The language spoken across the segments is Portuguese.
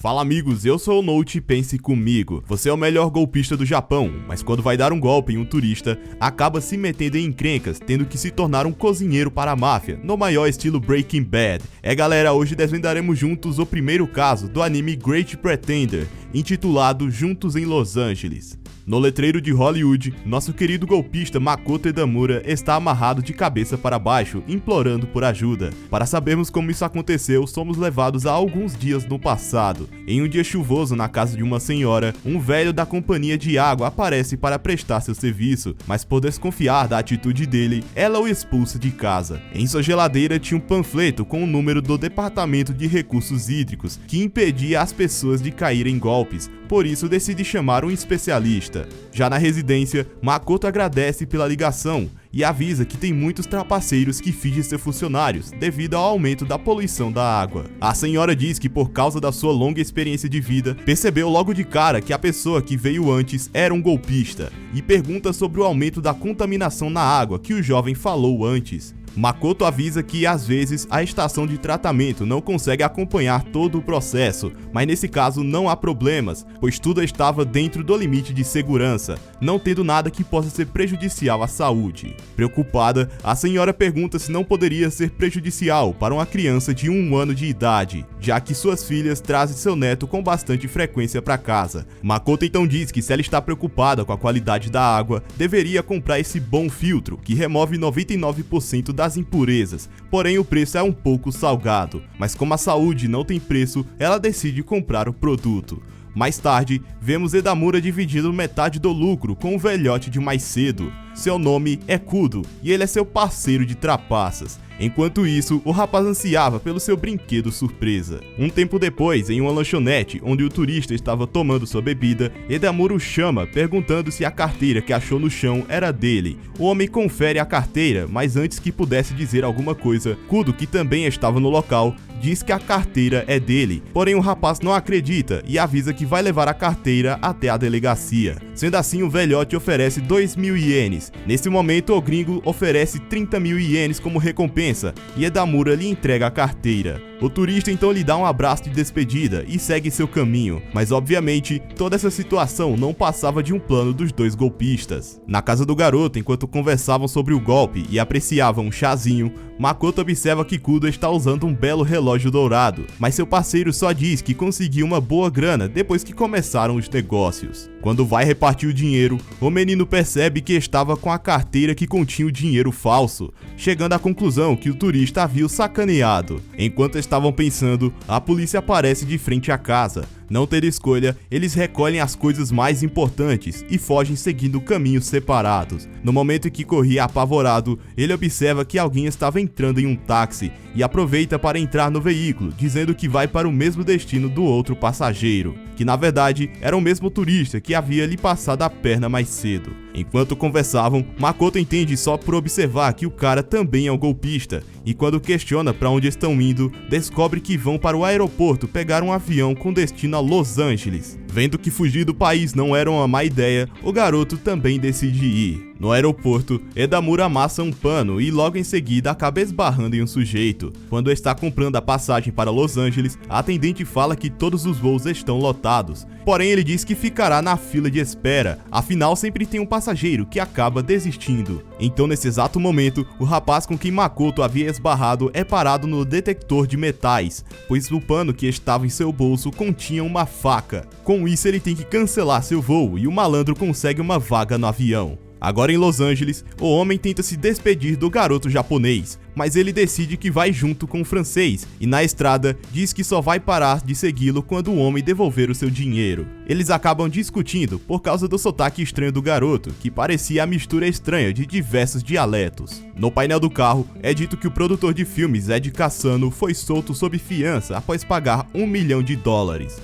Fala amigos, eu sou o Note e pense comigo. Você é o melhor golpista do Japão, mas quando vai dar um golpe em um turista, acaba se metendo em encrencas, tendo que se tornar um cozinheiro para a máfia, no maior estilo Breaking Bad. Galera, hoje desvendaremos juntos o primeiro caso do anime Great Pretender, intitulado Juntos em Los Angeles. No letreiro de Hollywood, nosso querido golpista Makoto Edamura está amarrado de cabeça para baixo, implorando por ajuda. Para sabermos como isso aconteceu, somos levados a alguns dias no passado. Em um dia chuvoso na casa de uma senhora, um velho da companhia de água aparece para prestar seu serviço, mas por desconfiar da atitude dele, ela o expulsa de casa. Em sua geladeira tinha um panfleto com o número do Departamento de Recursos Hídricos, que impedia as pessoas de caírem em golpes, por isso decide chamar um especialista. Já na residência, Makoto agradece pela ligação e avisa que tem muitos trapaceiros que fingem ser funcionários devido ao aumento da poluição da água. A senhora diz que por causa da sua longa experiência de vida, percebeu logo de cara que a pessoa que veio antes era um golpista e pergunta sobre o aumento da contaminação na água que o jovem falou antes. Makoto avisa que às vezes a estação de tratamento não consegue acompanhar todo o processo, mas nesse caso não há problemas, pois tudo estava dentro do limite de segurança, não tendo nada que possa ser prejudicial à saúde. Preocupada, a senhora pergunta se não poderia ser prejudicial para uma criança de 1 ano de idade, já que suas filhas trazem seu neto com bastante frequência para casa. Makoto então diz que se ela está preocupada com a qualidade da água, deveria comprar esse bom filtro, que remove 99% das impurezas, porém o preço é um pouco salgado, mas como a saúde não tem preço, ela decide comprar o produto. Mais tarde, vemos Edamura dividindo metade do lucro com o velhote de mais cedo. Seu nome é Kudo e ele é seu parceiro de trapaças. Enquanto isso, o rapaz ansiava pelo seu brinquedo surpresa. Um tempo depois, em uma lanchonete onde o turista estava tomando sua bebida, Edamura o chama perguntando se a carteira que achou no chão era dele. O homem confere a carteira, mas antes que pudesse dizer alguma coisa, Kudo, que também estava no local, diz que a carteira é dele, porém o rapaz não acredita e avisa que vai levar a carteira até a delegacia. Sendo assim, o velhote oferece 2.000 ienes. Nesse momento, o gringo oferece 30.000 ienes como recompensa e Edamura lhe entrega a carteira. O turista então lhe dá um abraço de despedida e segue seu caminho, mas obviamente toda essa situação não passava de um plano dos dois golpistas. Na casa do garoto, enquanto conversavam sobre o golpe e apreciavam um chazinho, Makoto observa que Kudo está usando um belo relógio dourado, mas seu parceiro só diz que conseguiu uma boa grana depois que começaram os negócios. Quando vai repartir o dinheiro, o menino percebe que estava com a carteira que continha o dinheiro falso, chegando à conclusão que o turista havia o sacaneado. Enquanto estavam pensando, a polícia aparece de frente à casa. Não tendo escolha, eles recolhem as coisas mais importantes e fogem seguindo caminhos separados. No momento em que corria apavorado, ele observa que alguém estava entrando em um táxi e aproveita para entrar no veículo, dizendo que vai para o mesmo destino do outro passageiro, que na verdade era o mesmo turista que havia lhe passado a perna mais cedo. Enquanto conversavam, Makoto entende só por observar que o cara também é um golpista, e quando questiona para onde estão indo, descobre que vão para o aeroporto pegar um avião com destino a Los Angeles. Vendo que fugir do país não era uma má ideia, o garoto também decide ir. No aeroporto, Edamura amassa um pano e logo em seguida acaba esbarrando em um sujeito. Quando está comprando a passagem para Los Angeles, a atendente fala que todos os voos estão lotados. Porém, ele diz que ficará na fila de espera, afinal sempre tem um passageiro que acaba desistindo. Então, nesse exato momento, o rapaz com quem Makoto havia esbarrado é parado no detector de metais, pois o pano que estava em seu bolso continha uma faca. Com isso, ele tem que cancelar seu voo e o malandro consegue uma vaga no avião. Agora em Los Angeles, o homem tenta se despedir do garoto japonês, mas ele decide que vai junto com o francês e na estrada diz que só vai parar de segui-lo quando o homem devolver o seu dinheiro. Eles acabam discutindo por causa do sotaque estranho do garoto, que parecia a mistura estranha de diversos dialetos. No painel do carro, é dito que o produtor de filmes Ed Cassano foi solto sob fiança após pagar $1 milhão.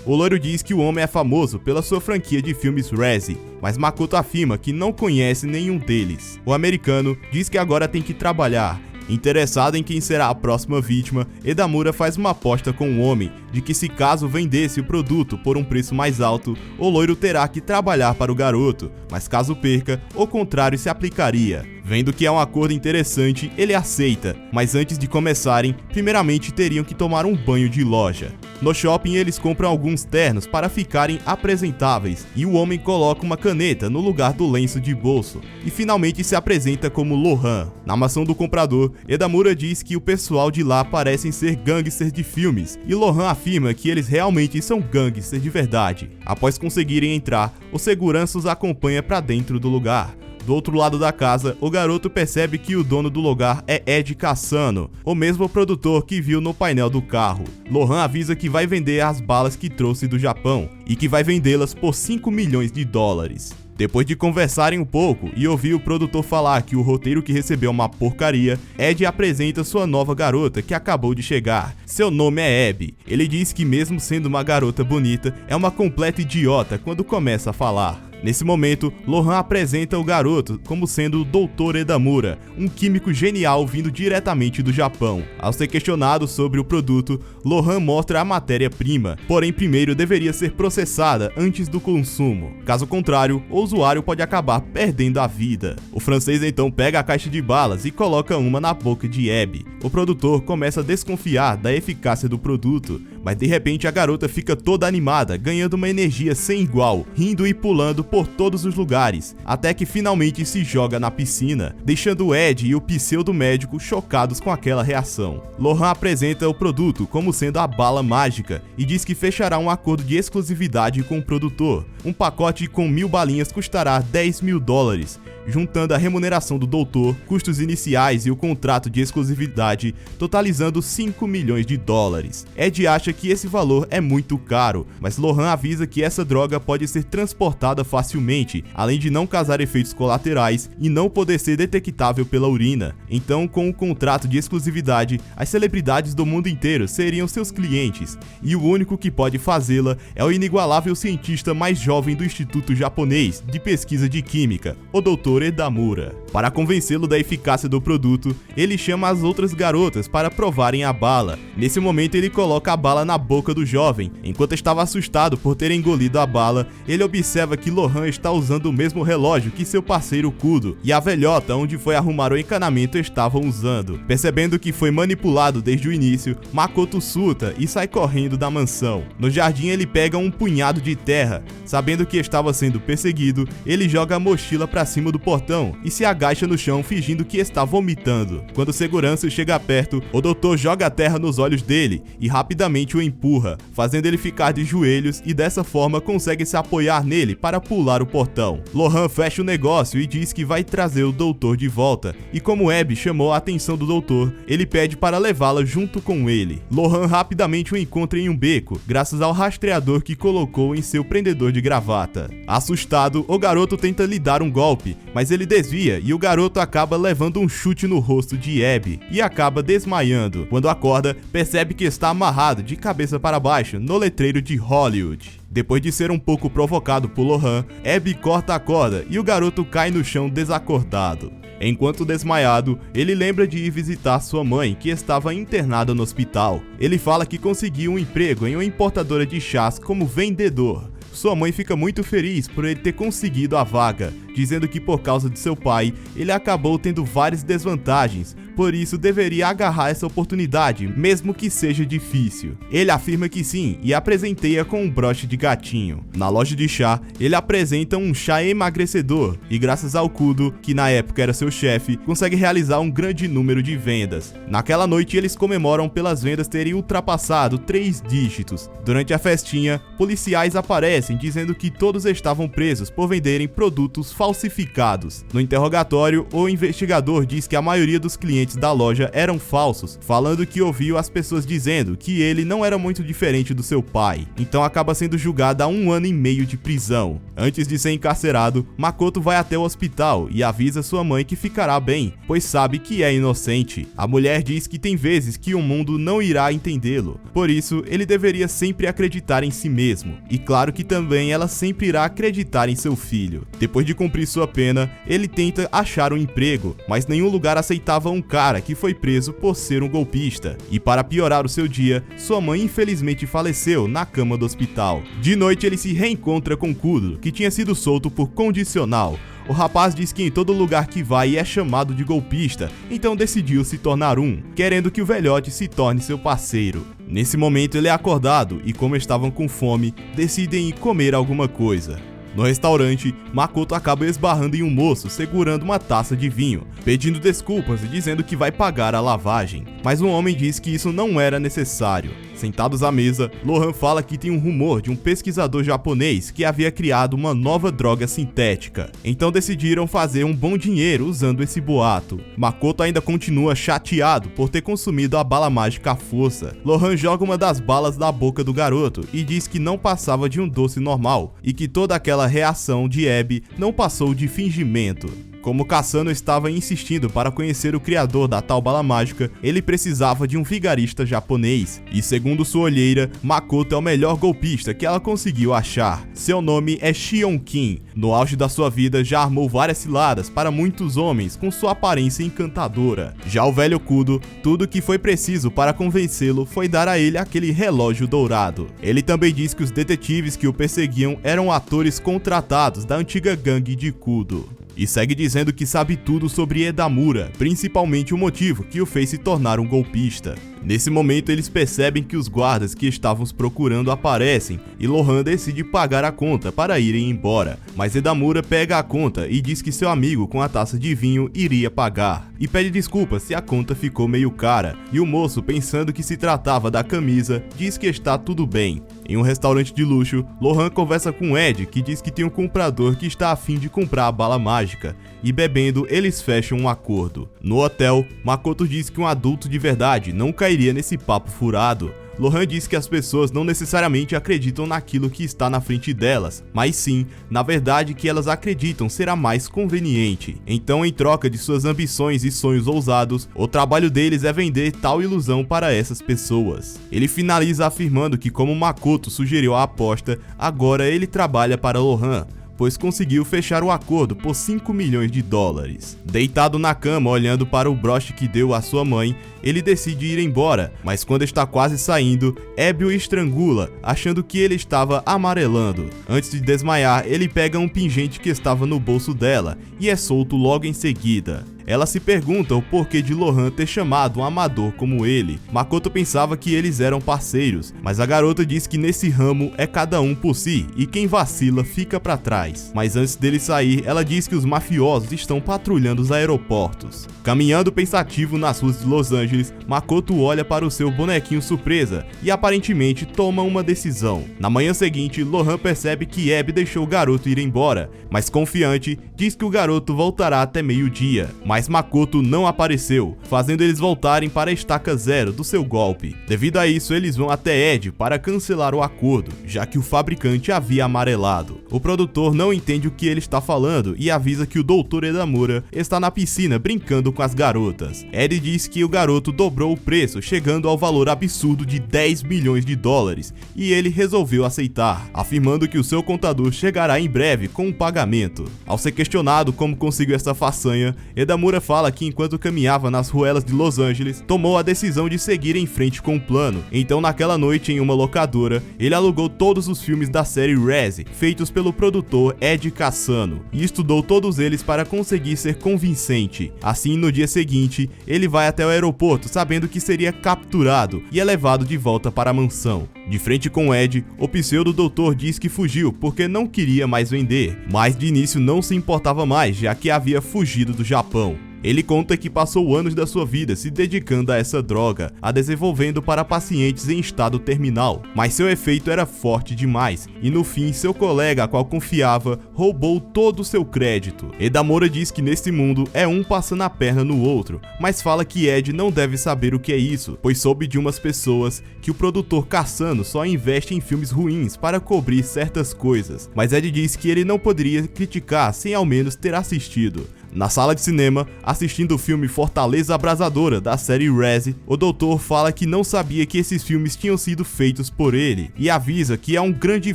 O loiro diz que o homem é famoso pela sua franquia de filmes Razzie, mas Makoto afirma que não conhece nenhum deles. O americano diz que agora tem que trabalhar. Interessado em quem será a próxima vítima, Edamura faz uma aposta com o homem de que se caso vendesse o produto por um preço mais alto, o loiro terá que trabalhar para o garoto, mas caso perca, o contrário se aplicaria. Vendo que é um acordo interessante, ele aceita, mas antes de começarem, primeiramente teriam que tomar um banho de loja. No shopping eles compram alguns ternos para ficarem apresentáveis e o homem coloca uma caneta no lugar do lenço de bolso e finalmente se apresenta como Lohan. Na mansão do comprador, Edamura diz que o pessoal de lá parecem ser gangsters de filmes e Lohan afirma que eles realmente são gangsters de verdade. Após conseguirem entrar, o segurança os acompanha para dentro do lugar. Do outro lado da casa, o garoto percebe que o dono do lugar é Ed Cassano, o mesmo produtor que viu no painel do carro. Lohan avisa que vai vender as balas que trouxe do Japão e que vai vendê-las por 5 milhões de dólares. Depois de conversarem um pouco e ouvir o produtor falar que o roteiro que recebeu é uma porcaria, Ed apresenta sua nova garota que acabou de chegar. Seu nome é Abby. Ele diz que mesmo sendo uma garota bonita, é uma completa idiota quando começa a falar. Nesse momento, Lohan apresenta o garoto como sendo o Dr. Edamura, um químico genial vindo diretamente do Japão. Ao ser questionado sobre o produto, Lohan mostra a matéria-prima, porém primeiro deveria ser processada antes do consumo. Caso contrário, o usuário pode acabar perdendo a vida. O francês então pega a caixa de balas e coloca uma na boca de Abby. O produtor começa a desconfiar da eficácia do produto, mas de repente a garota fica toda animada, ganhando uma energia sem igual, rindo e pulando por todos os lugares, até que finalmente se joga na piscina, deixando Ed e o pseudo-médico chocados com aquela reação. Lohan apresenta o produto como sendo a bala mágica e diz que fechará um acordo de exclusividade com o produtor. Um pacote com 1000 balinhas custará 10 mil dólares, juntando a remuneração do doutor, custos iniciais e o contrato de exclusividade, totalizando 5 milhões de dólares. Ed acha que esse valor é muito caro, mas Lohan avisa que essa droga pode ser transportada facilmente, além de não causar efeitos colaterais e não poder ser detectável pela urina. Então, com o contrato de exclusividade, as celebridades do mundo inteiro seriam seus clientes, e o único que pode fazê-la é o inigualável cientista mais jovem do Instituto Japonês de Pesquisa de Química, o Dr. Edamura. Para convencê-lo da eficácia do produto, ele chama as outras garotas para provarem a bala. Nesse momento ele coloca a bala na boca do jovem. Enquanto estava assustado por ter engolido a bala, ele observa que Lohan está usando o mesmo relógio que seu parceiro Kudo e a velhota onde foi arrumar o encanamento estavam usando. Percebendo que foi manipulado desde o início, Makoto surta e sai correndo da mansão. No jardim ele pega um punhado de terra. Sabendo que estava sendo perseguido, ele joga a mochila para cima do portão e se agacha no chão fingindo que está vomitando. Quando o segurança chega perto, o doutor joga a terra nos olhos dele e rapidamente o empurra, fazendo ele ficar de joelhos e dessa forma consegue se apoiar nele para pular o portão. Lohan fecha o negócio e diz que vai trazer o doutor de volta, e como Abby chamou a atenção do doutor, ele pede para levá-la junto com ele. Lohan rapidamente o encontra em um beco, graças ao rastreador que colocou em seu prendedor de gravata. Assustado, o garoto tenta lhe dar um golpe, mas ele desvia e o garoto acaba levando um chute no rosto de Abby e acaba desmaiando. Quando acorda, percebe que está amarrado de cabeça para baixo no letreiro de Hollywood. Depois de ser um pouco provocado por Lohan, Abby corta a corda e o garoto cai no chão desacordado. Enquanto desmaiado, ele lembra de ir visitar sua mãe, que estava internada no hospital. Ele fala que conseguiu um emprego em uma importadora de chás como vendedor. Sua mãe fica muito feliz por ele ter conseguido a vaga, dizendo que por causa de seu pai, ele acabou tendo várias desvantagens, por isso deveria agarrar essa oportunidade, mesmo que seja difícil. Ele afirma que sim e a presenteia com um broche de gatinho. Na loja de chá, ele apresenta um chá emagrecedor e graças ao Kudo, que na época era seu chefe, consegue realizar um grande número de vendas. Naquela noite eles comemoram pelas vendas terem ultrapassado 3 dígitos. Durante a festinha, policiais aparecem dizendo que todos estavam presos por venderem produtos falsificados. No interrogatório, o investigador diz que a maioria dos clientes da loja eram falsos, falando que ouviu as pessoas dizendo que ele não era muito diferente do seu pai, então acaba sendo julgado a 1 ano e meio de prisão. Antes de ser encarcerado, Makoto vai até o hospital e avisa sua mãe que ficará bem, pois sabe que é inocente. A mulher diz que tem vezes que o mundo não irá entendê-lo, por isso ele deveria sempre acreditar em si mesmo, e claro que também ela sempre irá acreditar em seu filho. Depois de cumprir sua pena, ele tenta achar um emprego, mas nenhum lugar aceitava um cara que foi preso por ser um golpista. E para piorar o seu dia, sua mãe infelizmente faleceu na cama do hospital. De noite ele se reencontra com Kudo, que tinha sido solto por condicional. O rapaz diz que em todo lugar que vai é chamado de golpista, então decidiu se tornar um, querendo que o velhote se torne seu parceiro. Nesse momento ele é acordado e, como estavam com fome, decidem ir comer alguma coisa. No restaurante, Makoto acaba esbarrando em um moço segurando uma taça de vinho, pedindo desculpas e dizendo que vai pagar a lavagem, mas o homem diz que isso não era necessário. Sentados à mesa, Lohan fala que tem um rumor de um pesquisador japonês que havia criado uma nova droga sintética, então decidiram fazer um bom dinheiro usando esse boato. Makoto ainda continua chateado por ter consumido a bala mágica à força. Lohan joga uma das balas na boca do garoto e diz que não passava de um doce normal e que toda aquela reação de Abby não passou de fingimento. Como Kasano estava insistindo para conhecer o criador da tal bala mágica, ele precisava de um vigarista japonês, e segundo sua olheira, Makoto é o melhor golpista que ela conseguiu achar. Seu nome é Shionkin. No auge da sua vida, já armou várias ciladas para muitos homens com sua aparência encantadora. Já o velho Kudo, tudo o que foi preciso para convencê-lo foi dar a ele aquele relógio dourado. Ele também diz que os detetives que o perseguiam eram atores contratados da antiga gangue de Kudo. E segue dizendo que sabe tudo sobre Edamura, principalmente o motivo que o fez se tornar um golpista. Nesse momento eles percebem que os guardas que estavam os procurando aparecem e Lohan decide pagar a conta para irem embora, mas Edamura pega a conta e diz que seu amigo com a taça de vinho iria pagar, e pede desculpas se a conta ficou meio cara, e o moço, pensando que se tratava da camisa, diz que está tudo bem. Em um restaurante de luxo, Lohan conversa com Ed, que diz que tem um comprador que está a fim de comprar a bala mágica, e bebendo eles fecham um acordo. No hotel, Makoto diz que um adulto de verdade não cairia nesse papo furado. Lohan diz que as pessoas não necessariamente acreditam naquilo que está na frente delas, mas sim, na verdade, que elas acreditam ser a mais conveniente. Então, em troca de suas ambições e sonhos ousados, o trabalho deles é vender tal ilusão para essas pessoas. Ele finaliza afirmando que, como Makoto sugeriu a aposta, agora ele trabalha para Lohan, pois conseguiu fechar o acordo por 5 milhões de dólares. Deitado na cama olhando para o broche que deu à sua mãe, ele decide ir embora, mas quando está quase saindo, Abby o estrangula, achando que ele estava amarelando. Antes de desmaiar, ele pega um pingente que estava no bolso dela e é solto logo em seguida. Ela se pergunta o porquê de Lohan ter chamado um amador como ele. Makoto pensava que eles eram parceiros, mas a garota diz que nesse ramo é cada um por si e quem vacila fica pra trás. Mas antes dele sair, ela diz que os mafiosos estão patrulhando os aeroportos. Caminhando pensativo nas ruas de Los Angeles, Makoto olha para o seu bonequinho surpresa e aparentemente toma uma decisão. Na manhã seguinte, Lohan percebe que Abby deixou o garoto ir embora, mas confiante, diz que o garoto voltará até meio-dia. Mas Makoto não apareceu, fazendo eles voltarem para a estaca zero do seu golpe. Devido a isso, eles vão até Ed para cancelar o acordo, já que o fabricante havia amarelado. O produtor não entende o que ele está falando e avisa que o Dr. Edamura está na piscina brincando com as garotas. Ed diz que o garoto dobrou o preço, chegando ao valor absurdo de 10 milhões de dólares, e ele resolveu aceitar, afirmando que o seu contador chegará em breve com o pagamento. Ao ser questionado como conseguiu essa façanha, Edamura fala que enquanto caminhava nas ruelas de Los Angeles, tomou a decisão de seguir em frente com o plano. Então, naquela noite, em uma locadora, ele alugou todos os filmes da série Rez, feitos pelo produtor Ed Kasano, e estudou todos eles para conseguir ser convincente. Assim, no dia seguinte, ele vai até o aeroporto sabendo que seria capturado e é levado de volta para a mansão. De frente com Ed, o pseudo-doutor diz que fugiu porque não queria mais vender, mas de início não se importava mais, já que havia fugido do Japão. Ele conta que passou anos da sua vida se dedicando a essa droga, a desenvolvendo para pacientes em estado terminal, mas seu efeito era forte demais, e no fim seu colega a qual confiava roubou todo o seu crédito. Edamura diz que nesse mundo é um passando a perna no outro, mas fala que Ed não deve saber o que é isso, pois soube de umas pessoas que o produtor Kasano só investe em filmes ruins para cobrir certas coisas, mas Ed diz que ele não poderia criticar sem ao menos ter assistido. Na sala de cinema, assistindo o filme Fortaleza Abrasadora da série Rez, o doutor fala que não sabia que esses filmes tinham sido feitos por ele e avisa que é um grande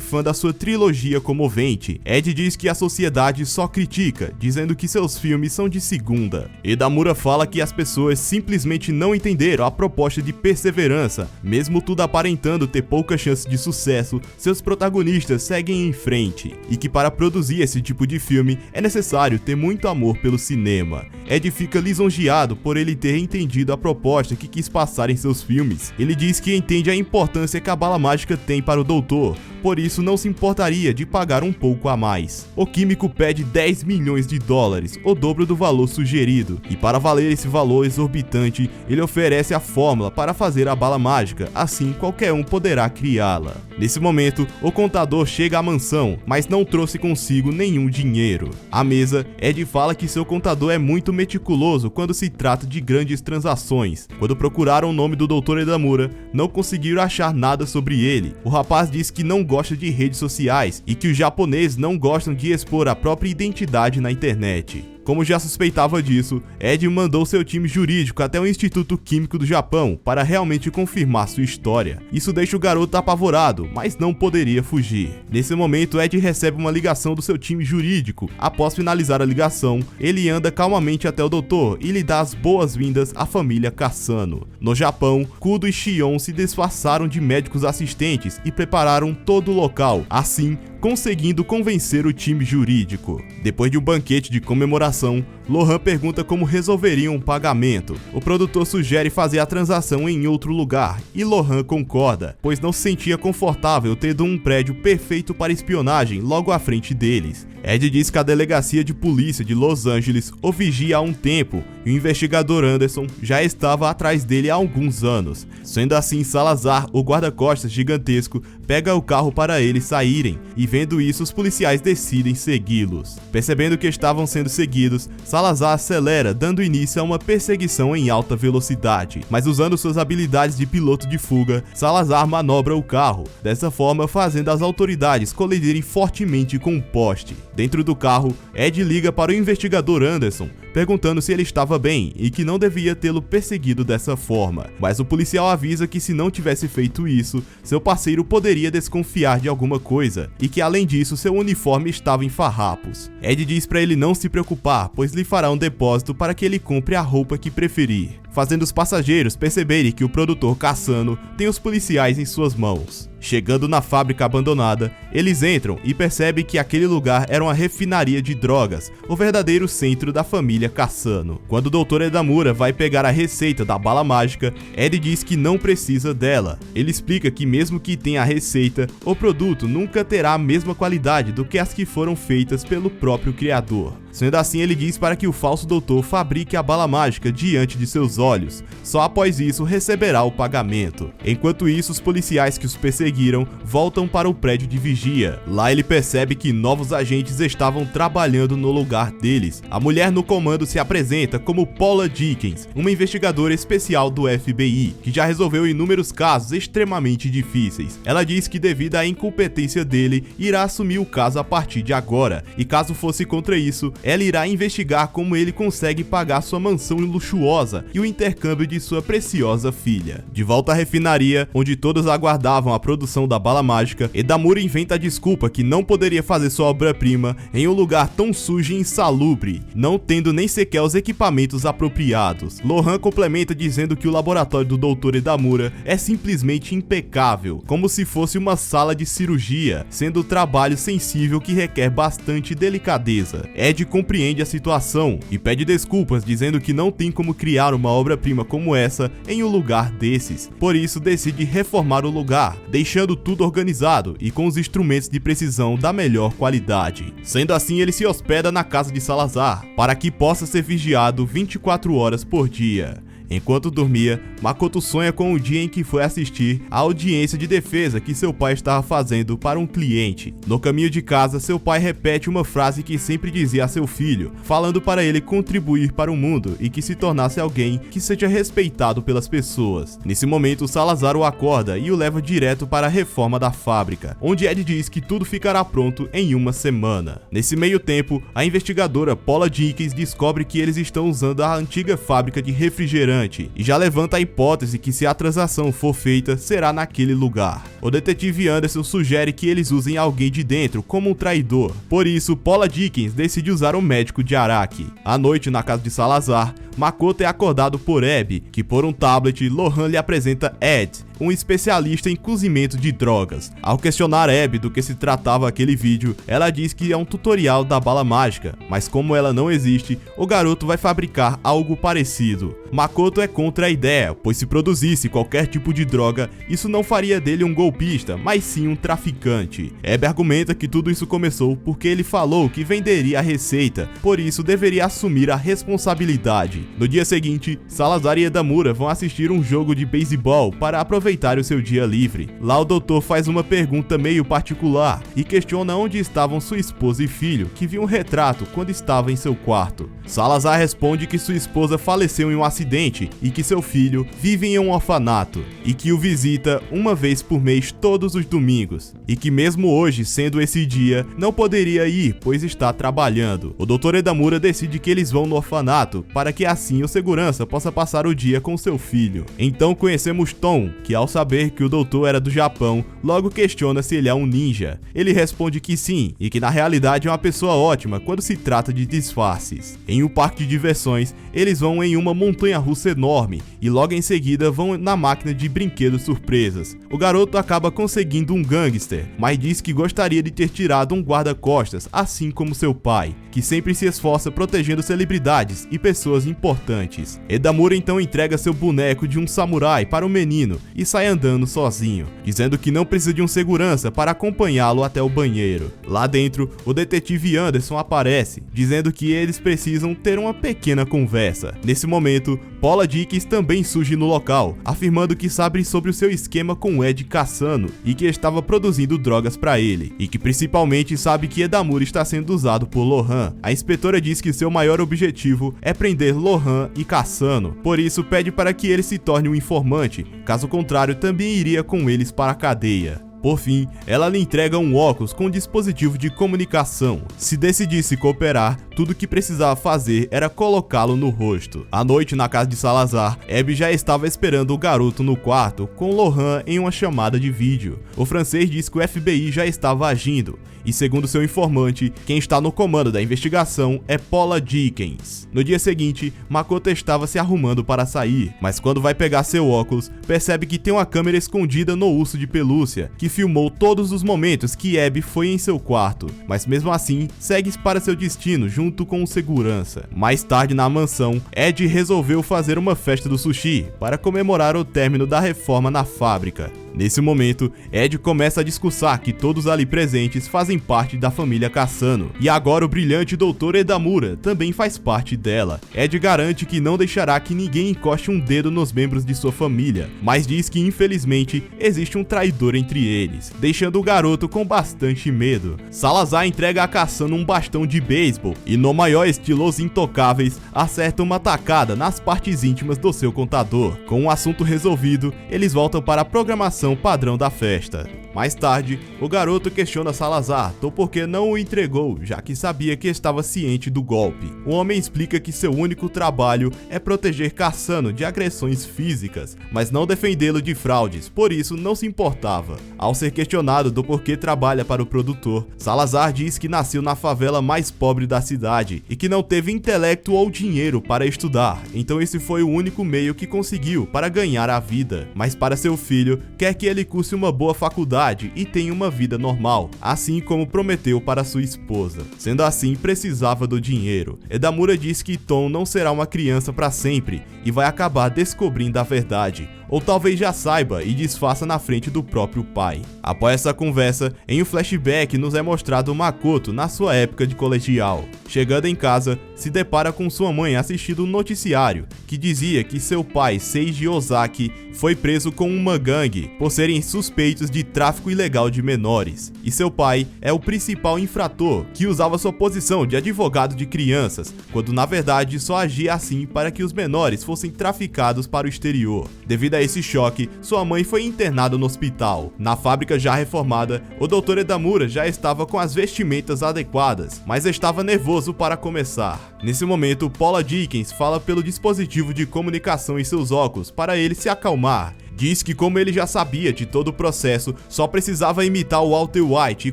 fã da sua trilogia comovente. Ed diz que a sociedade só critica, dizendo que seus filmes são de segunda. Edamura fala que as pessoas simplesmente não entenderam a proposta de perseverança. Mesmo tudo aparentando ter pouca chance de sucesso, seus protagonistas seguem em frente, e que para produzir esse tipo de filme é necessário ter muito amor pelo cinema. Ed fica lisonjeado por ele ter entendido a proposta que quis passar em seus filmes. Ele diz que entende a importância que a bala mágica tem para o doutor, por isso não se importaria de pagar um pouco a mais. O químico pede 10 milhões de dólares, o dobro do valor sugerido, e para valer esse valor exorbitante, ele oferece a fórmula para fazer a bala mágica, assim qualquer um poderá criá-la. Nesse momento, o contador chega à mansão, mas não trouxe consigo nenhum dinheiro. À mesa, Ed fala que seu contador é muito meticuloso quando se trata de grandes transações. Quando procuraram o nome do Dr. Edamura, não conseguiram achar nada sobre ele. O rapaz diz que não gosta de redes sociais e que os japoneses não gostam de expor a própria identidade na internet. Como já suspeitava disso, Ed mandou seu time jurídico até o Instituto Químico do Japão para realmente confirmar sua história. Isso deixa o garoto apavorado, mas não poderia fugir. Nesse momento, Ed recebe uma ligação do seu time jurídico. Após finalizar a ligação, ele anda calmamente até o doutor e lhe dá as boas-vindas à família Cassano. No Japão, Kudo e Shion se disfarçaram de médicos assistentes e prepararam todo o local, assim conseguindo convencer o time jurídico. Depois de um banquete de comemoração, Lohan pergunta como resolveriam o pagamento. O produtor sugere fazer a transação em outro lugar, e Lohan concorda, pois não se sentia confortável tendo um prédio perfeito para espionagem logo à frente deles. Ed diz que a delegacia de polícia de Los Angeles o vigia há um tempo, e o investigador Anderson já estava atrás dele há alguns anos. Sendo assim, Salazar, o guarda-costas gigantesco, pega o carro para eles saírem, e vendo isso, os policiais decidem segui-los. Percebendo que estavam sendo seguidos, Salazar acelera, dando início a uma perseguição em alta velocidade. Mas usando suas habilidades de piloto de fuga, Salazar manobra o carro, dessa forma fazendo as autoridades colidirem fortemente com um poste. Dentro do carro, Ed liga para o investigador Anderson, perguntando se ele estava bem e que não devia tê-lo perseguido dessa forma. Mas o policial avisa que se não tivesse feito isso, seu parceiro poderia desconfiar de alguma coisa e que além disso seu uniforme estava em farrapos. Ed diz para ele não se preocupar, pois lhe fará um depósito para que ele compre a roupa que preferir, fazendo os passageiros perceberem que o produtor Cassano tem os policiais em suas mãos. Chegando na fábrica abandonada, eles entram e percebem que aquele lugar era uma refinaria de drogas, o verdadeiro centro da família Cassano. Quando o Dr. Edamura vai pegar a receita da bala mágica, Ed diz que não precisa dela. Ele explica que mesmo que tenha a receita, o produto nunca terá a mesma qualidade do que as que foram feitas pelo próprio criador. Sendo assim, ele diz para que o falso doutor fabrique a bala mágica diante de seus olhos. Só após isso receberá o pagamento. Enquanto isso, os policiais que os perseguiram voltam para o prédio de vigia. Lá ele percebe que novos agentes estavam trabalhando no lugar deles. A mulher no comando se apresenta como Paula Dickens, uma investigadora especial do FBI, que já resolveu inúmeros casos extremamente difíceis. Ela diz que devido à incompetência dele, irá assumir o caso a partir de agora, e caso fosse contra isso, ela irá investigar como ele consegue pagar sua mansão luxuosa e o intercâmbio de sua preciosa filha. De volta à refinaria, onde todos aguardavam a produção da bala mágica, Edamura inventa a desculpa que não poderia fazer sua obra-prima em um lugar tão sujo e insalubre, não tendo nem sequer os equipamentos apropriados. Lohan complementa dizendo que o laboratório do Dr. Edamura é simplesmente impecável, como se fosse uma sala de cirurgia, sendo um trabalho sensível que requer bastante delicadeza. Ed compreende a situação e pede desculpas, dizendo que não tem como criar uma obra-prima como essa em um lugar desses. Por isso, decide reformar o lugar, deixando tudo organizado e com os instrumentos de precisão da melhor qualidade. Sendo assim, ele se hospeda na casa de Salazar, para que possa ser vigiado 24 horas por dia. Enquanto dormia, Makoto sonha com o dia em que foi assistir à audiência de defesa que seu pai estava fazendo para um cliente. No caminho de casa, seu pai repete uma frase que sempre dizia a seu filho, falando para ele contribuir para o mundo e que se tornasse alguém que seja respeitado pelas pessoas. Nesse momento, Salazar o acorda e o leva direto para a reforma da fábrica, onde Ed diz que tudo ficará pronto em uma semana. Nesse meio tempo, a investigadora Paula Jenkins descobre que eles estão usando a antiga fábrica de refrigerante e já levanta a hipótese que se a transação for feita, será naquele lugar. O detetive Anderson sugere que eles usem alguém de dentro como um traidor. Por isso, Paula Jenkins decide usar o médico de Araki. À noite, na casa de Salazar, Makoto é acordado por Abby, que por um tablet, Lohan lhe apresenta Ed, um especialista em cozimento de drogas. Ao questionar Abby do que se tratava aquele vídeo, ela diz que é um tutorial da bala mágica, mas como ela não existe, o garoto vai fabricar algo parecido. Makoto é contra a ideia, pois se produzisse qualquer tipo de droga, isso não faria dele um golpista, mas sim um traficante. Abby argumenta que tudo isso começou porque ele falou que venderia a receita, por isso deveria assumir a responsabilidade. No dia seguinte, Salazar e Edamura vão assistir um jogo de beisebol para aproveitar o seu dia livre. Lá o doutor faz uma pergunta meio particular e questiona onde estavam sua esposa e filho, que viu um retrato quando estava em seu quarto. Salazar responde que sua esposa faleceu em um acidente e que seu filho vive em um orfanato e que o visita uma vez por mês todos os domingos e que mesmo hoje, sendo esse dia, não poderia ir pois está trabalhando. O doutor Edamura decide que eles vão no orfanato para que assim o segurança possa passar o dia com seu filho. Então conhecemos Tom, que ao saber que o doutor era do Japão, logo questiona se ele é um ninja. Ele responde que sim, e que na realidade é uma pessoa ótima quando se trata de disfarces. Em um parque de diversões, eles vão em uma montanha-russa enorme e logo em seguida vão na máquina de brinquedos surpresas. O garoto acaba conseguindo um gangster, mas diz que gostaria de ter tirado um guarda-costas, assim como seu pai, que sempre se esforça protegendo celebridades e pessoas importantes. Edamura então entrega seu boneco de um samurai para o menino e sai andando sozinho, dizendo que não precisa de um segurança para acompanhá-lo até o banheiro. Lá dentro, o detetive Anderson aparece, dizendo que eles precisam ter uma pequena conversa. Nesse momento, Paula Jenkins também surge no local, afirmando que sabe sobre o seu esquema com Ed Cassano e que estava produzindo drogas para ele, e que principalmente sabe que Edamura está sendo usado por Lohan. A inspetora diz que seu maior objetivo é prender Lohan e Cassano, por isso pede para que ele se torne um informante, caso contrário também iria com eles para a cadeia. Por fim, ela lhe entrega um óculos com um dispositivo de comunicação. Se decidisse cooperar, tudo o que precisava fazer era colocá-lo no rosto. À noite, na casa de Salazar, Abby já estava esperando o garoto no quarto, com Lohan em uma chamada de vídeo. O francês diz que o FBI já estava agindo, e segundo seu informante, quem está no comando da investigação é Paula Jenkins. No dia seguinte, Makoto estava se arrumando para sair, mas quando vai pegar seu óculos, percebe que tem uma câmera escondida no urso de pelúcia, que filmou todos os momentos que Abby foi em seu quarto, mas mesmo assim, segue para seu destino junto com o segurança. Mais tarde na mansão, Ed resolveu fazer uma festa do sushi para comemorar o término da reforma na fábrica. Nesse momento, Ed começa a discursar que todos ali presentes fazem parte da família Cassano, e agora o brilhante Dr. Edamura também faz parte dela. Ed garante que não deixará que ninguém encoste um dedo nos membros de sua família, mas diz que infelizmente existe um traidor entre eles, deixando o garoto com bastante medo. Salazar entrega a Cassano um bastão de beisebol e, no maior estilo Os Intocáveis, acerta uma tacada nas partes íntimas do seu contador. Com o assunto resolvido, eles voltam para a programação padrão da festa. Mais tarde, o garoto questiona Salazar do porquê não o entregou, já que sabia que estava ciente do golpe. O homem explica que seu único trabalho é proteger Cassano de agressões físicas, mas não defendê-lo de fraudes, por isso não se importava. Ao ser questionado do porquê trabalha para o produtor, Salazar diz que nasceu na favela mais pobre da cidade e que não teve intelecto ou dinheiro para estudar, então esse foi o único meio que conseguiu para ganhar a vida. Mas para seu filho, quer que ele curse uma boa faculdade e tenha uma vida normal, assim como prometeu para sua esposa. Sendo assim, precisava do dinheiro. Edamura diz que Tom não será uma criança para sempre e vai acabar descobrindo a verdade, ou talvez já saiba e disfarça na frente do próprio pai. Após essa conversa, em um flashback nos é mostrado Makoto na sua época de colegial. Chegando em casa, se depara com sua mãe assistindo um noticiário que dizia que seu pai, Seiji Ozaki, foi preso com uma gangue por serem suspeitos de tráfico ilegal de menores. E seu pai é o principal infrator que usava sua posição de advogado de crianças, quando na verdade só agia assim para que os menores fossem traficados para o exterior. Devido a esse choque, sua mãe foi internada no hospital. Na fábrica já reformada, o Dr. Edamura já estava com as vestimentas adequadas, mas estava nervoso para começar. Nesse momento, Paula Dickens fala pelo dispositivo de comunicação em seus óculos para ele se acalmar. Diz que como ele já sabia de todo o processo, só precisava imitar o Walter White e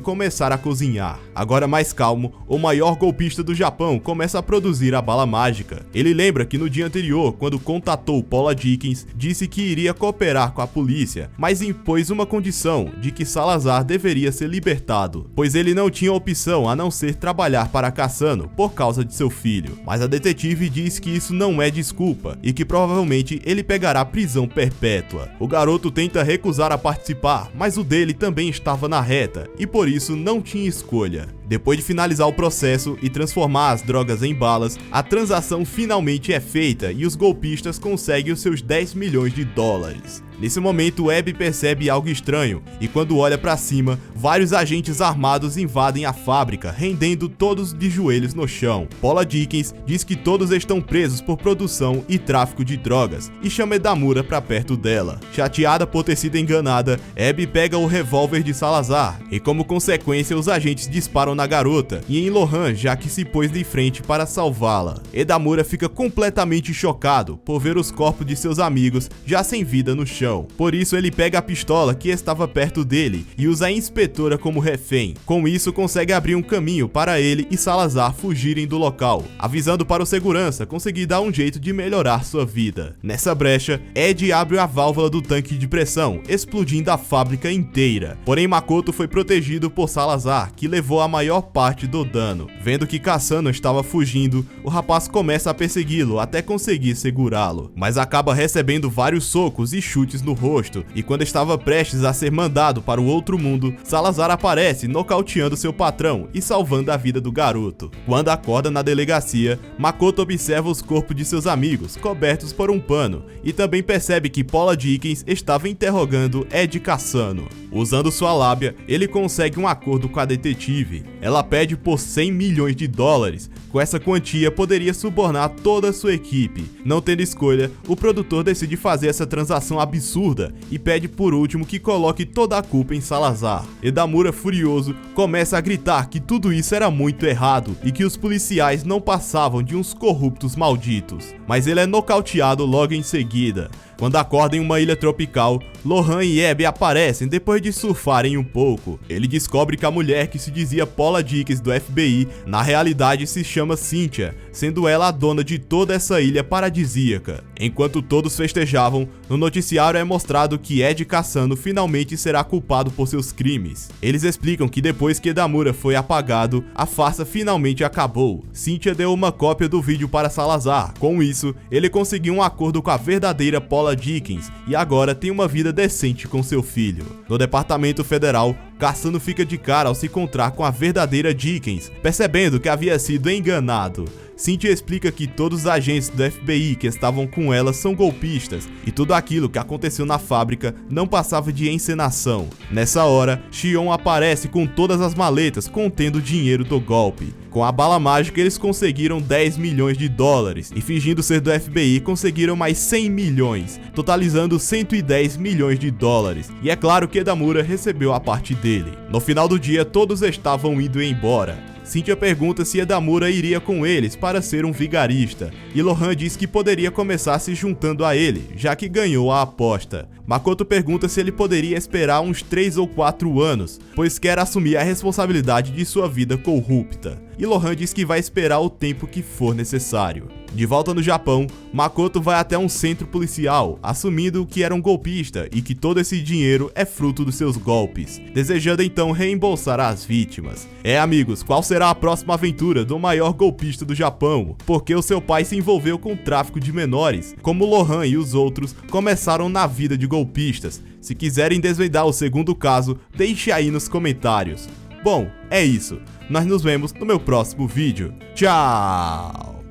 começar a cozinhar. Agora mais calmo, o maior golpista do Japão começa a produzir a bala mágica. Ele lembra que no dia anterior, quando contatou Paula Dickens, disse que iria cooperar com a polícia, mas impôs uma condição de que Salazar deveria ser libertado, pois ele não tinha opção a não ser trabalhar para Cassano por causa de seu filho. Mas a detetive diz que isso não é desculpa e que provavelmente ele pegará prisão perpétua. O garoto tenta recusar a participar, mas o dele também estava na reta e por isso não tinha escolha. Depois de finalizar o processo e transformar as drogas em balas, a transação finalmente é feita e os golpistas conseguem os seus 10 milhões de dólares. Nesse momento, Abby percebe algo estranho e quando olha para cima, vários agentes armados invadem a fábrica, rendendo todos de joelhos no chão. Paula Dickens diz que todos estão presos por produção e tráfico de drogas e chama Edamura para perto dela. Chateada por ter sido enganada, Abby pega o revólver de Salazar e como consequência os agentes disparam na garota e em Lohan, já que se pôs de frente para salvá-la. Edamura fica completamente chocado por ver os corpos de seus amigos já sem vida no chão. Por isso ele pega a pistola que estava perto dele e usa a inspetora como refém. Com isso consegue abrir um caminho para ele e Salazar fugirem do local, avisando para o segurança conseguir dar um jeito de melhorar sua vida. Nessa brecha, Ed abre a válvula do tanque de pressão, explodindo a fábrica inteira. Porém Makoto foi protegido por Salazar, que levou a maior parte do dano. Vendo que Cassano estava fugindo, o rapaz começa a persegui-lo até conseguir segurá-lo, mas acaba recebendo vários socos e chutes no rosto, e quando estava prestes a ser mandado para o outro mundo, Salazar aparece nocauteando seu patrão e salvando a vida do garoto. Quando acorda na delegacia, Makoto observa os corpos de seus amigos, cobertos por um pano, e também percebe que Paula Dickens estava interrogando Ed Cassano. Usando sua lábia, ele consegue um acordo com a detetive. Ela pede por 100 milhões de dólares. Com essa quantia, poderia subornar toda a sua equipe. Não tendo escolha, o produtor decide fazer essa transação absurda e pede por último que coloque toda a culpa em Salazar. Edamura, furioso, começa a gritar que tudo isso era muito errado e que os policiais não passavam de uns corruptos malditos. Mas ele é nocauteado logo em seguida. Quando acorda em uma ilha tropical, Lohan e Abby aparecem depois de surfarem um pouco. Ele descobre que a mulher que se dizia Paula Dickens do FBI, na realidade se chama Cynthia, sendo ela a dona de toda essa ilha paradisíaca. Enquanto todos festejavam, no noticiário é mostrado que Ed Cassano finalmente será culpado por seus crimes. Eles explicam que depois que Edamura foi apagado, a farsa finalmente acabou. Cynthia deu uma cópia do vídeo para Salazar. Com isso, ele conseguiu um acordo com a verdadeira Paula Dickens e agora tem uma vida decente com seu filho. No Departamento Federal, Cassano fica de cara ao se encontrar com a verdadeira Dickens, percebendo que havia sido enganado. Cynthia explica que todos os agentes do FBI que estavam com ela são golpistas e tudo aquilo que aconteceu na fábrica não passava de encenação. Nessa hora, Shion aparece com todas as maletas contendo o dinheiro do golpe. Com a bala mágica eles conseguiram 10 milhões de dólares e fingindo ser do FBI conseguiram mais 100 milhões, totalizando 110 milhões de dólares. E é claro que Edamura recebeu a parte dele. No final do dia todos estavam indo embora. Cynthia pergunta se Edamura iria com eles para ser um vigarista, e Lohan diz que poderia começar se juntando a ele, já que ganhou a aposta. Makoto pergunta se ele poderia esperar uns 3 ou 4 anos, pois quer assumir a responsabilidade de sua vida corrupta, e Lohan diz que vai esperar o tempo que for necessário. De volta no Japão, Makoto vai até um centro policial, assumindo que era um golpista e que todo esse dinheiro é fruto dos seus golpes, desejando então reembolsar as vítimas. Amigos, qual será a próxima aventura do maior golpista do Japão? Porque o seu pai se envolveu com o tráfico de menores, como Lohan e os outros começaram na vida de golpistas. Se quiserem desvendar o segundo caso, deixe aí nos comentários. Bom, é isso. Nós nos vemos no meu próximo vídeo. Tchau!